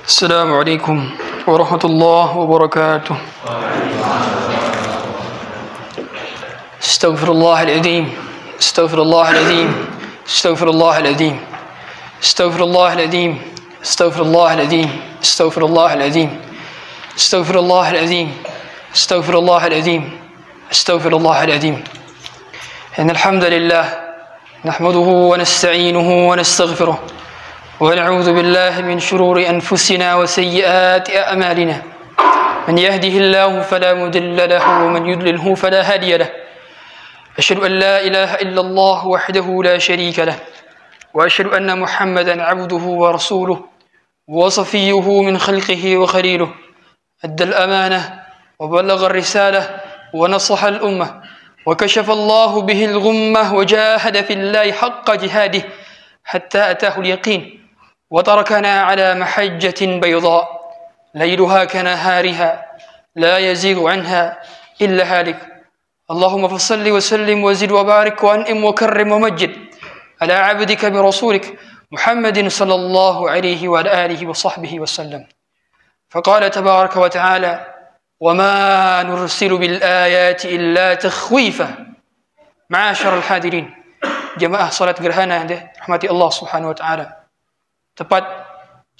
السلام عليكم ورحمة الله وبركاته. استغفر الله العظيم استغفر الله العظيم استغفر الله العظيم استغفر الله العظيم استغفر الله العظيم استغفر الله العظيم استغفر الله العظيم استغفر الله العظيم استغفر الله العظيم. إن الحمد لله نحمده ونستعينه ونستغفره ونعوذ بالله من شرور أنفسنا وسيئات أعمالنا. من يهده الله فلا مضل له ومن يضلله فلا هادي له. أشهد أن لا إله إلا الله وحده لا شريك له وأشهد أن محمدا عبده ورسوله وصفيه من خلقه وخليله. أدى الأمانة وبلغ الرسالة ونصح الأمة وكشف الله به الغمة وجاهد في الله حق جهاده حتى أتاه اليقين وتركنا على محجة بيضاء ليلها كنهارها لا يزيغ عنها إلا هالك. اللهم فصل وسلم وزد وبارك وأنئم وكرم ومجد على عبدك برسولك محمد صلى الله عليه وعلى آله وصحبه وسلم. فقال تبارك وتعالى: وما نرسل بالآيات إلا تخويفا. معاشر الحاضرين, jemaah salat gerhana rahmati Allah Subhanahu wa taala. Tepat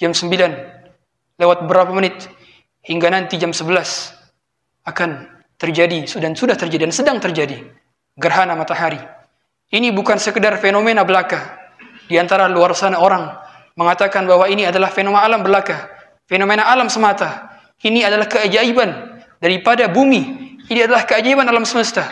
jam 9 lewat berapa menit hingga nanti jam 11 akan terjadi, sudah terjadi dan sedang terjadi gerhana matahari. Ini bukan sekedar fenomena belaka. Di antara luar sana orang mengatakan bahwa ini adalah fenomena alam belaka, fenomena alam semata. Ini adalah keajaiban daripada bumi. Ini adalah keajaiban alam semesta.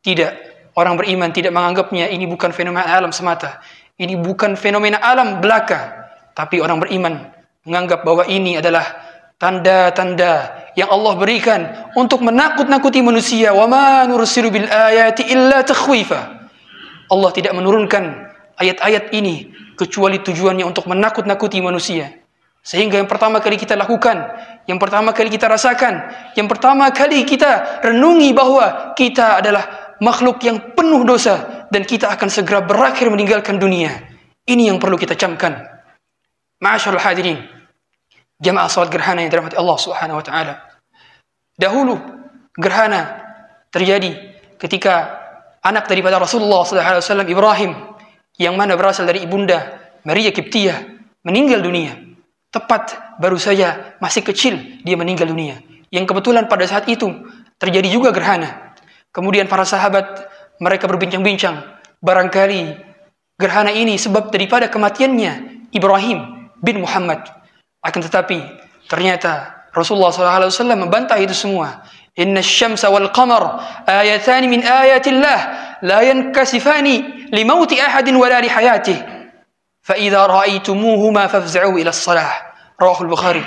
Tidak, orang beriman tidak menganggapnya ini bukan fenomena alam semata. Ini bukan fenomena alam belaka. Tapi orang beriman menganggap bahwa ini adalah tanda-tanda yang Allah berikan untuk menakut-nakuti manusia. Wa ma nursilu bil ayati illa takhwifa. Allah tidak menurunkan ayat-ayat ini kecuali tujuannya untuk menakut-nakuti manusia. Sehingga yang pertama kali kita lakukan, yang pertama kali kita rasakan, yang pertama kali kita renungi bahwa kita adalah makhluk yang penuh dosa dan kita akan segera berakhir meninggalkan dunia. Ini yang perlu kita camkan. Ma'asyarul hadirin, jamaah salat gerhana yang dirahmati Allah Subhanahu wa taala. Dahulu gerhana terjadi ketika anak daripada Rasulullah sallallahu alaihi wasallam, Ibrahim, yang mana berasal dari ibunda Maria Kiptiyah, meninggal dunia. Tepat baru saja masih kecil dia meninggal dunia. Yang kebetulan pada saat itu terjadi juga gerhana. Kemudian para sahabat mereka berbincang-bincang, barangkali gerhana ini sebab daripada kematiannya Ibrahim bin Muhammad. Akan tetapi ternyata Rasulullah SAW membantah itu semua. Inna syamsa wal qamar ayatani min ayatillah la yankasifani limauti ahadin wala li hayatih. فَإِذَا رَأَيْتُمُوهُمَا فَافْزَعُوا إِلَى الصَّلَاةِ. Rawahul Bukhari.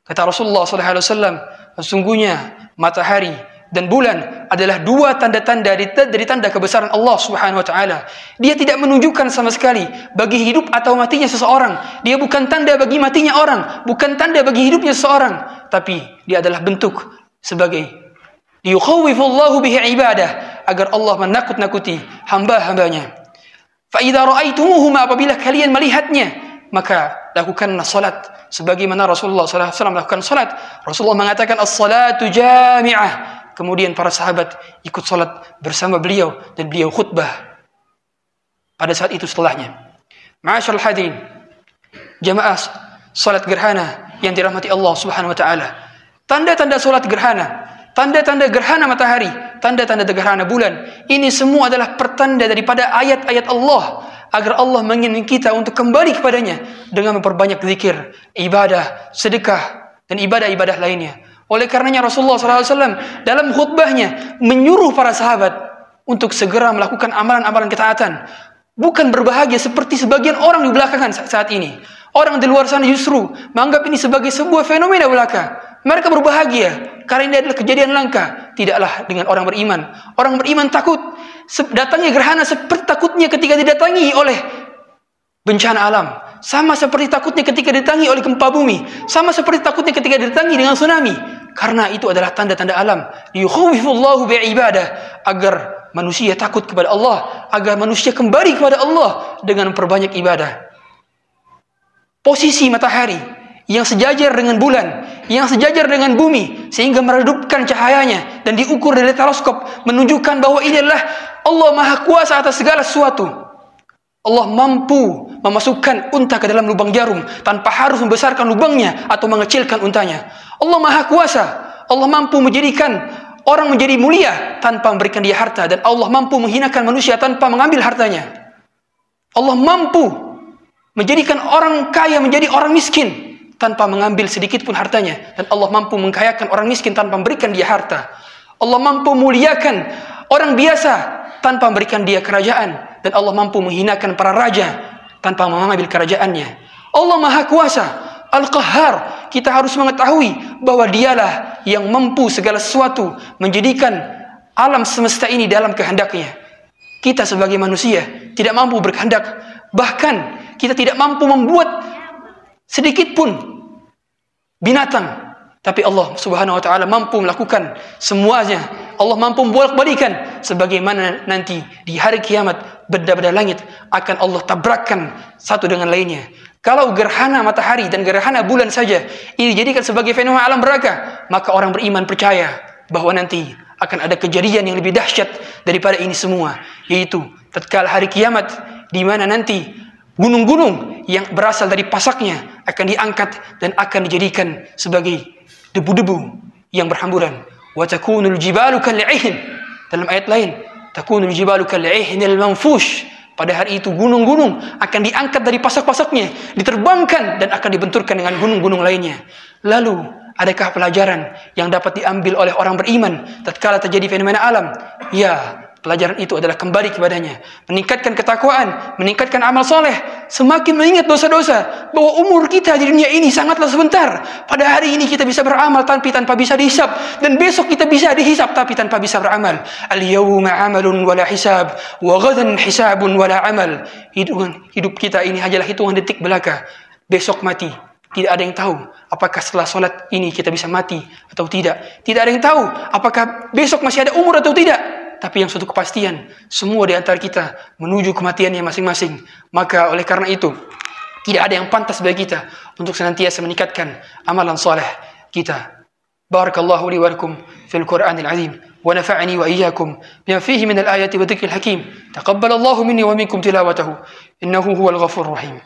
Kata Rasulullah SAW, sesungguhnya matahari dan bulan adalah dua tanda-tanda dari tanda kebesaran Allah Subhanahu wa taala. Dia tidak menunjukkan sama sekali bagi hidup atau matinya seseorang. Dia bukan tanda bagi matinya orang, bukan tanda bagi hidupnya seseorang, tapi dia adalah bentuk sebagai liyukhawwifullahu bihi ibadah, agar Allah menakut-nakuti hamba-hambanya. فَإِذَا رَأَيْتُمُوهُمَا, apabila kalian melihatnya, maka lakukanlah salat sebagaimana Rasulullah SAW melakukan salat. Rasulullah mengatakan as-salatu jami'ah. Kemudian para sahabat ikut salat bersama beliau dan beliau khutbah pada saat itu setelahnya. Ma'asyarul hadirin, jamaah salat gerhana yang dirahmati Allah Subhanahu wa taala. Tanda-tanda salat gerhana, tanda-tanda gerhana matahari, tanda-tanda gerhana bulan, ini semua adalah pertanda daripada ayat-ayat Allah agar Allah menginginkan kita untuk kembali kepadanya dengan memperbanyak zikir, ibadah, sedekah, dan ibadah-ibadah lainnya. Oleh karenanya Rasulullah SAW dalam khutbahnya menyuruh para sahabat untuk segera melakukan amalan-amalan ketaatan. Bukan berbahagia seperti sebagian orang di belakangan saat ini. Orang di luar sana justru menganggap ini sebagai sebuah fenomena belaka. Mereka berbahagia karena ini adalah kejadian langka. Tidaklah dengan orang beriman. Orang beriman takut. Datangnya gerhana seperti takutnya ketika didatangi oleh bencana alam. Sama seperti takutnya ketika didatangi oleh gempa bumi. Sama seperti takutnya ketika didatangi dengan tsunami. Karena itu adalah tanda-tanda alam. Yukhawwifullahu bi'ibadah, agar manusia takut kepada Allah, agar manusia kembali kepada Allah dengan memperbanyak ibadah. Posisi matahari yang sejajar dengan bulan, yang sejajar dengan bumi, sehingga meredupkan cahayanya dan diukur dari teleskop, menunjukkan bahwa ini adalah Allah Maha Kuasa atas segala sesuatu. Allah mampu memasukkan unta ke dalam lubang jarum tanpa harus membesarkan lubangnya atau mengecilkan untanya. Allah Maha Kuasa. Allah mampu menjadikan orang menjadi mulia tanpa memberikan dia harta, dan Allah mampu menghinakan manusia tanpa mengambil hartanya. Allah mampu menjadikan orang kaya menjadi orang miskin tanpa mengambil sedikit pun hartanya, dan Allah mampu mengkayakan orang miskin tanpa memberikan dia harta. Allah mampu muliakan orang biasa tanpa memberikan dia kerajaan, dan Allah mampu menghinakan para raja tanpa mengambil kerajaannya. Allah Maha Kuasa, Al-Qahhar. Kita harus mengetahui bahwa dialah yang mampu segala sesuatu, menjadikan alam semesta ini dalam kehendaknya. Kita sebagai manusia tidak mampu berkehendak, bahkan kita tidak mampu membuat sedikit pun binatang, tapi Allah Subhanahu wa taala mampu melakukan semuanya. Allah mampu membolak-balikan, sebagaimana nanti di hari kiamat benda-benda langit akan Allah tabrakkan satu dengan lainnya. Kalau gerhana matahari dan gerhana bulan saja ini dijadikan sebagai fenomena alam beraka, maka orang beriman percaya bahwa nanti akan ada kejadian yang lebih dahsyat daripada ini semua, yaitu tatkala hari kiamat, di mana nanti gunung-gunung yang berasal dari pasaknya akan diangkat dan akan dijadikan sebagai debu-debu yang berhamburan. Wa takunul jibalu kal'ihn. Dalam ayat lain, takunul jibalu kal'ihnil manfush. Pada hari itu gunung-gunung akan diangkat dari pasak-pasaknya, diterbangkan dan akan dibenturkan dengan gunung-gunung lainnya. Lalu, adakah pelajaran yang dapat diambil oleh orang beriman tatkala terjadi fenomena alam? Ya, pelajaran itu adalah kembali kepadanya, meningkatkan ketakwaan, meningkatkan amal soleh, semakin mengingat dosa-dosa, bahwa umur kita di dunia ini sangatlah sebentar. Pada hari ini kita bisa beramal tanpa bisa dihisab, dan besok kita bisa dihisab tapi tanpa bisa beramal. Al-yawma amalun wala hisab, wa ghadan hisabun wala amal. Hidup kita ini hanyalah hitungan detik belaka. Besok mati. Tidak ada yang tahu apakah setelah sholat ini kita bisa mati atau tidak. Tidak ada yang tahu apakah besok masih ada umur atau tidak. Tapi yang suatu kepastian, semua di antara kita menuju kematiannya masing-masing. Maka oleh karena itu, tidak ada yang pantas bagi kita untuk senantiasa meningkatkan amalan saleh kita. Barakallahu li wa lakum fil Qur'anil azim, wa nafa'ani wa iyyakum bima fihi min al-ayati wa dhikril hakim. Taqabbalallahu minni wa minkum tilawatahu, innahu huwal ghafurur rahim.